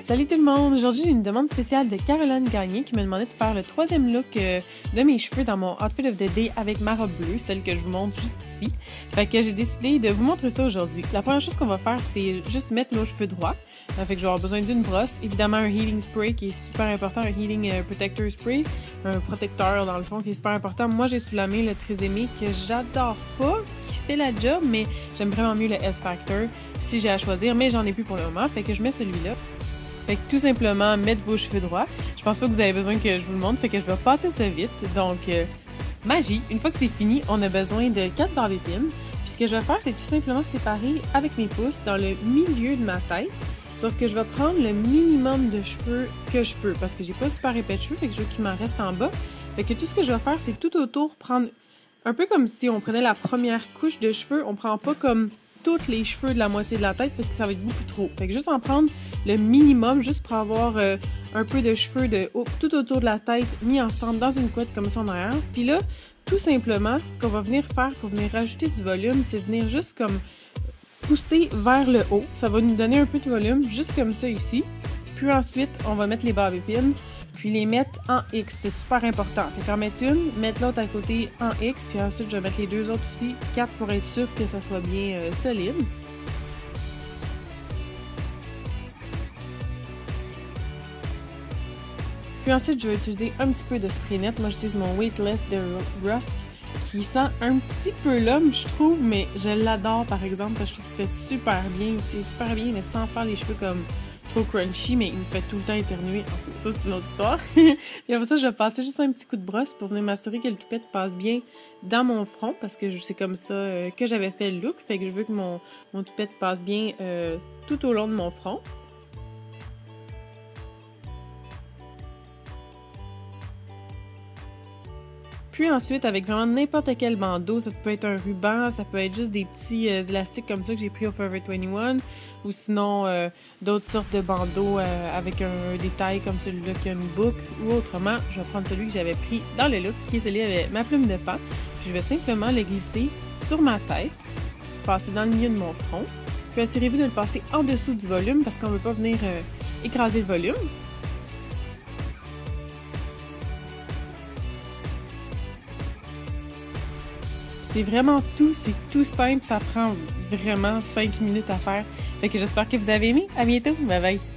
Salut tout le monde! Aujourd'hui, j'ai une demande spéciale de Caroline Gagné qui me demandait de faire le troisième look de mes cheveux dans mon outfit of the day avec ma robe bleue, celle que je vous montre juste ici. Fait que j'ai décidé de vous montrer ça aujourd'hui. La première chose qu'on va faire, c'est juste mettre nos cheveux droits. Fait que je vais avoir besoin d'une brosse, évidemment un healing spray qui est super important, un healing protector spray, un protecteur dans le fond qui est super important. Moi, j'ai sous la main le Tresemme que j'adore pas, qui fait la job, mais j'aime vraiment mieux le S-Factor si j'ai à choisir, mais j'en ai plus pour le moment, fait que je mets celui-là. Fait que tout simplement, mettre vos cheveux droits. Je pense pas que vous avez besoin que je vous le montre, fait que je vais passer ça vite. Donc, magie! Une fois que c'est fini, on a besoin de 4 barbes-épines. Puis ce que je vais faire, c'est tout simplement séparer avec mes pouces dans le milieu de ma tête. Sauf que je vais prendre le minimum de cheveux que je peux, parce que j'ai pas super épais de cheveux, fait que je veux qu'il m'en reste en bas. Fait que tout ce que je vais faire, c'est tout autour prendre un peu comme si on prenait la première couche de cheveux. On prend pas comme tous les cheveux de la moitié de la tête parce que ça va être beaucoup trop. Fait que juste en prendre le minimum, juste pour avoir un peu de cheveux tout autour de la tête mis ensemble dans une couette comme ça en arrière. Puis là, tout simplement, ce qu'on va venir faire pour venir rajouter du volume, c'est venir juste comme pousser vers le haut. Ça va nous donner un peu de volume, juste comme ça ici. Puis ensuite, on va mettre les barbes-épines, puis les mettre en X. C'est super important. Fait qu'en mettre une, mettre l'autre à côté en X, puis ensuite, je vais mettre les deux autres aussi, 4 pour être sûr que ça soit bien solide. Puis ensuite, je vais utiliser un petit peu de spray net. Moi, j'utilise mon Weightless de Rusk, qui sent un petit peu l'homme, je trouve, mais je l'adore, par exemple, parce que je trouve qu'il fait super bien. C'est super bien, mais sans faire les cheveux comme trop crunchy, mais il me fait tout le temps éternuer. En tout cas, ça, c'est une autre histoire. Puis après ça, je vais passer juste un petit coup de brosse pour venir m'assurer que le toupette passe bien dans mon front, parce que c'est comme ça que j'avais fait le look. Fait que je veux que mon toupette passe bien tout au long de mon front. Puis ensuite, avec vraiment n'importe quel bandeau, ça peut être un ruban, ça peut être juste des petits élastiques comme ça que j'ai pris au Forever 21, ou sinon d'autres sortes de bandeaux avec un détail comme celui-là qui a une boucle, ou autrement, je vais prendre celui que j'avais pris dans le look, qui est celui avec ma plume de pain. Puis je vais simplement le glisser sur ma tête, passer dans le milieu de mon front, puis assurez-vous de le passer en dessous du volume parce qu'on ne veut pas venir écraser le volume. C'est vraiment tout, c'est tout simple, ça prend vraiment 5 minutes à faire. Fait que j'espère que vous avez aimé. À bientôt, bye bye!